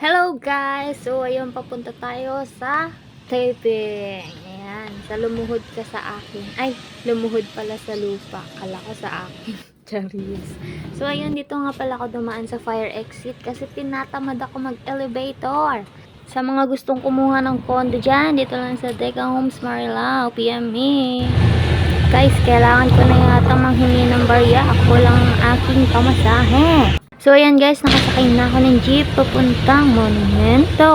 Hello guys! So ayun, papunta tayo sa taping. Ayan, sa lumuhod ka sa akin. Ay, lumuhod pala sa lupa. Kala ko sa akin. Charis. So ayun, dito nga pala ako dumaan sa fire exit kasi tinatamad ako mag-elevator. Sa mga gustong kumuha ng condo dyan, dito lang sa Deca Homes Marilao, PM me. Guys, kailangan ko na yata manghingi ng barya. Ako lang ang aking pamasahe. So, ayan guys, nakasakay na ako ng jeep papuntang Monumento.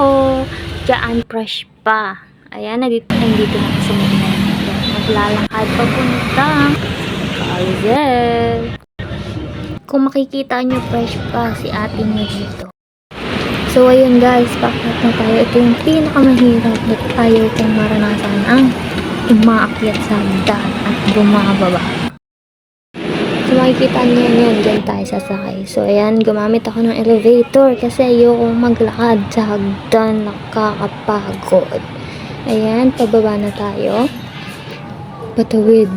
Diyan, fresh pa. Ayan, nandito na ako sa Monumento. Maglalakad papuntang Calzel. Kung makikita nyo, fresh pa si ating na dito. So, ayun guys, bakit na tayo? Ito yung pinakamahirap na tayo kung maranasan ang umaakyat sa hagdan at bumababa. So, makikita niyo yan, dyan tayo sasakay. So, ayan, gumamit ako ng elevator kasi ayokong maglakad sa hagdan, nakakapagod. Ayan, pababa na tayo. Patawid.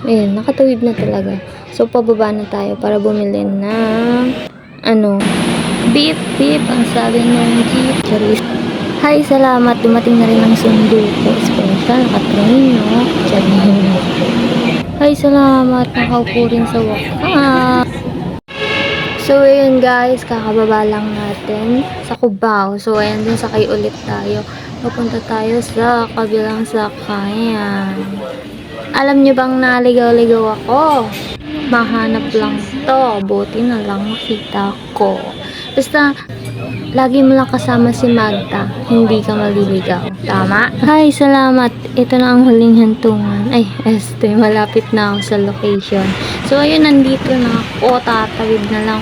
Ayan, nakatawid na talaga. So, pababa na tayo para bumili ng, beep, beep, ang sabi ng jeep. Charis. Hi, salamat. Dumating na rin ang sundo ko. Special, nakatrain, no? Charis. Ay, salamat. Nakaupo rin sa wakas. So, ayun guys. Kakababa lang natin sa Cubao. So, ayan din sakay ulit tayo. Papunta tayo sa kabilang sakayan. Alam nyo bang naligaw-ligaw ako? Mahanap lang to. Buti na lang makita ko. Basta, lagi mo lang kasama si Magda, hindi ka maliligaw. Tama? Hi, salamat. Ito na ang huling hantungan. Ay, malapit na ako sa location. So, ayun, nandito na ako. Tatawid na lang.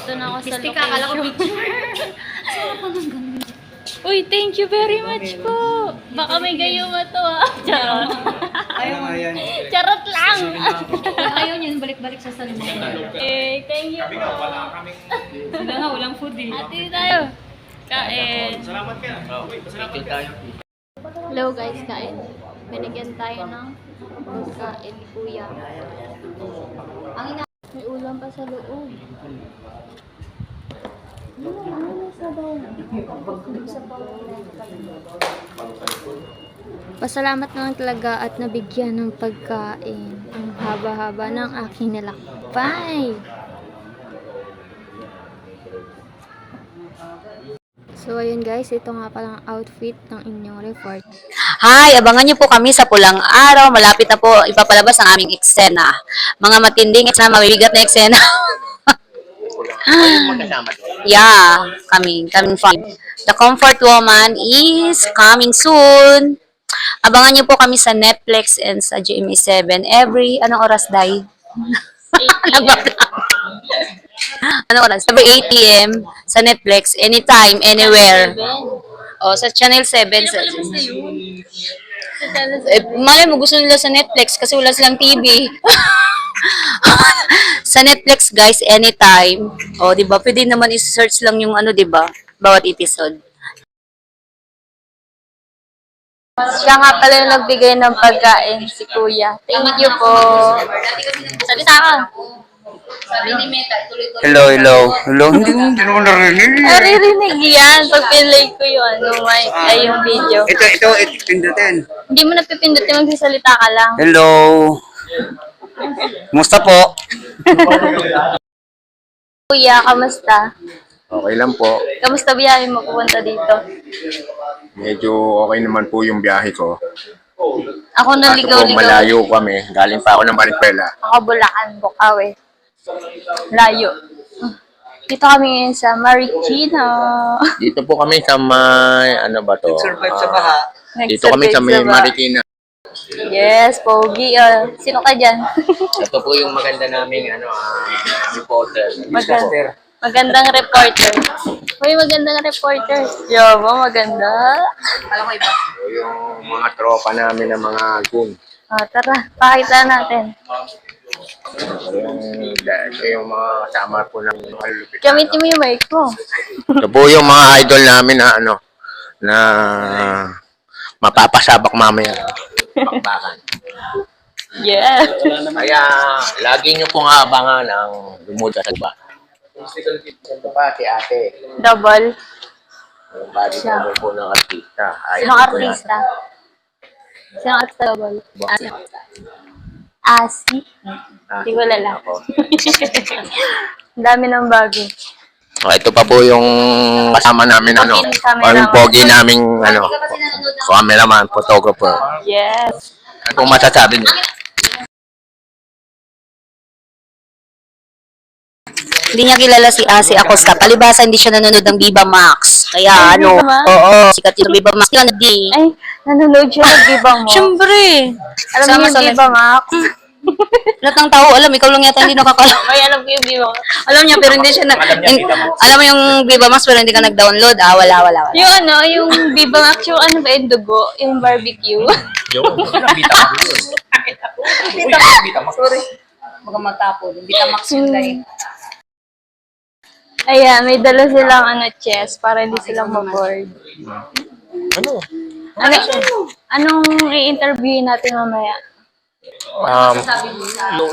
Ito na ako sa location. Uy, thank you very much po. Baka may gayuma to, ah. Charot. Charot lang. Ayaw niyan, balik-balik sa salimutan. Eh, thank you po. Sila nga, walang food eh. Ate tayo. Kain. Salamat ka. Salamat tayo. Hello guys, kain. Binigyan tayo ng kain ni Kuya. May ulam pa sa loob. Pasalamat na lang talaga at nabigyan ng pagkain. Ang haba-haba ng aking nilakbay. So, ayun guys, ito nga palang outfit ng inyong report. Hi, abangan niyo po kami sa Pulang Araw. Malapit na po ipapalabas ang aming eksena. Mga matinding eksena, mabibigat na eksena. Yeah, coming from. The Comfort Woman is coming soon. Abangan niyo po kami sa Netflix and sa GMA7 every, anong oras, Day? Anong oras? Every 8 p.m. sa Netflix, anytime, anywhere. O, sa Channel 7. Malay mo, gusto nila sa Netflix kasi wala silang TV. Sa Netflix, guys, anytime. O, diba? Pwede naman i-search lang yung diba? Bawat episode. Siya nga pala yung nagbigay ng pagkain, si Kuya. Thank you po. Salita ka. Hello. Hindi ko narinig. Naririnig yan pag pinlay ko yun. Yung video. Ito, pindutin. Hindi mo napipindot yung magsasalita ka lang. Hello. Kumusta po? Kuya, kamusta? Okay lang po. Kamusta biyahe mo pupunta dito? Medyo okay naman po yung biyahe ko. Ako Kaso po naligaw-ligaw. malayo kami. Galing pa ako ng Maripela. Ako Bulacan, Bukawi. Layo. Dito kami ngayon sa Marikina. Dito po kami sa may, ano ba to? Survive sa baha. Dito kami sa may Nag-survive sa Marikina. Yes, Pogi. Sino ka dyan? Ito po yung maganda naming reporter. Magandang reporter. Uy, magandang reporter. Yobo, maganda. Ito yung mga tropa namin ng mga gun. Tara, pakita natin. Ito yung mga kasama po ng mga lupit. Gamitin mo yung mic ko. Ito po yung mga idol namin na mapapasabak mamaya. Bakbakan. Yeah. Kaya lagi nyo pong abangan ang lumod sa iba. Ito pa, si ate. Double. Yung body double po ng artista. Sinong artista? Sinong artista double? Asi. Hindi ko lala. Ang dami ng bago. Ito pa po yung kasama namin, ano, o yung pogi naming, ano, cameraman, photographer. Yes. Ano pong masasabi niyo? Hindi niya kilala si Asi Acosta. Palibasa, hindi siya nanonood ng Viva Max. Kaya ano, Viva Max? oo, sikat yung Viva Max. Kaya nagdi. Ay, nanonood siya ng Viva Max. Siyempre. Alam mo yung Viva Max? Lahat ng tao, alam, ikaw lang yata hindi nakakalam. Ay, alam ko yung Viva Max. Alam niya, pero hindi siya na... alam mo yung Viva Max, pero hindi ka nag-download. Ah, wala. Yung ano, yung Viva Max, yung ano ba, yung dugo, yung barbecue. Mga matapo. Viva Max yun dahil. Ayan, may dala silang ano, chess para hindi silang ma-board. Anong i-interview natin mamaya?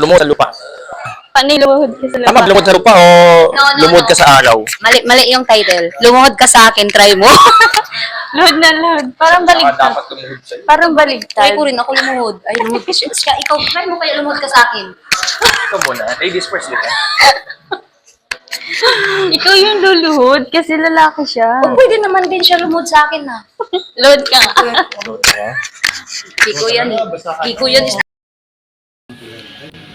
Lumuhod sa lupa. Paniluhod ka sa lupa. Tama, lumuhod sa lupa o lumuhod ka sa araw? Mali yung title. Lumuhod ka sa akin, try mo. Load na load. Parang baligtad. lumuhod sa'yo. Parang baligtad. Try ko rin, ako lumuhod. Ay, lumuhod ka siya. Ikaw, try mo kaya lumuhod ka sa akin. Ito muna. Ladies first, dito. Ikaw yung luluhod kasi lalaki siya. Pwede naman din siya lumuhod sa akin, ha. Load ka nga. Kiko yan, eh. Kiko yan.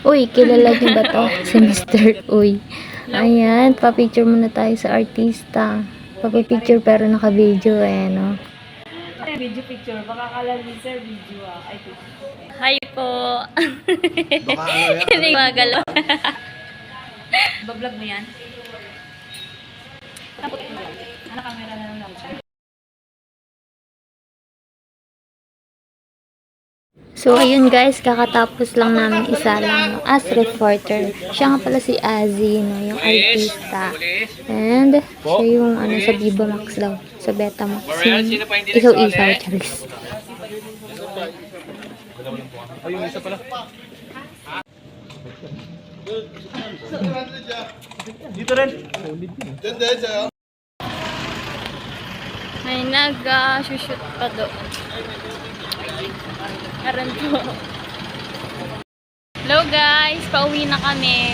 Uy, kilala niyo ba to? Si Mr. Uy. Ayan, pa-picture muna tayo sa artista. Pa-picture pero naka-video eh, no? Video picture. Baka kala ni sir video ah. Ay, Hi po. Hindi magalaw. bablog mo yan? Ano camera na lang lang. So, ayun guys, kakatapos lang namin isa lang as reporter. Siya nga pala si Azzy, no, yung artista. And, siya yung ano, sa Viva Max daw, sa Betamax. Isaw-isaw, Charis. May nag-shoot pa doon. Aran po. Hello guys, pauwi na kami.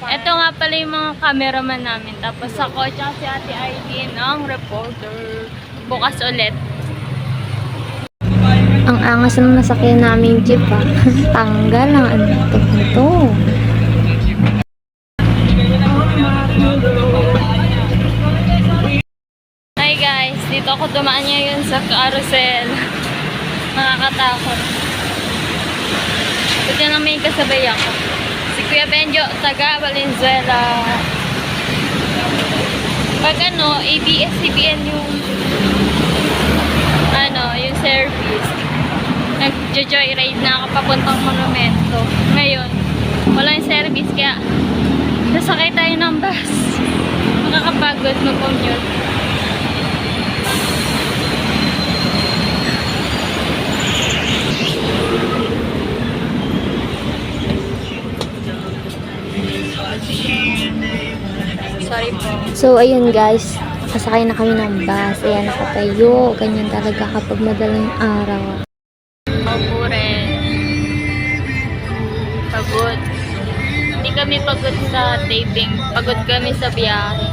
Ito nga pala yung mga cameraman namin. Tapos ako, tsaka si Ate Aileen, ang reporter. Bukas ulit. Ang angas ng nasakyan namin jeep ha. Tanggal ang antok nito. Hi guys, dito ako dumaan ngayon sa carousel. Nakakatakot. Buti na may kasabay ako. Si Kuya Benjo, taga Valenzuela. Pag ano, ABS-CBN yung yung service. Nag-joyride na ako papuntang monumento. Ngayon, walang service kaya sasakay tayo ng bus. Nakakapagod mag-commute. Sorry po. So, ayun guys. Kasakay na kami ng bus. Ayan, nakatayo. Ganyan talaga kapag madaling araw. Opo rin. Pagod. Hindi kami pagod sa taping. Pagod kami sa biyahe.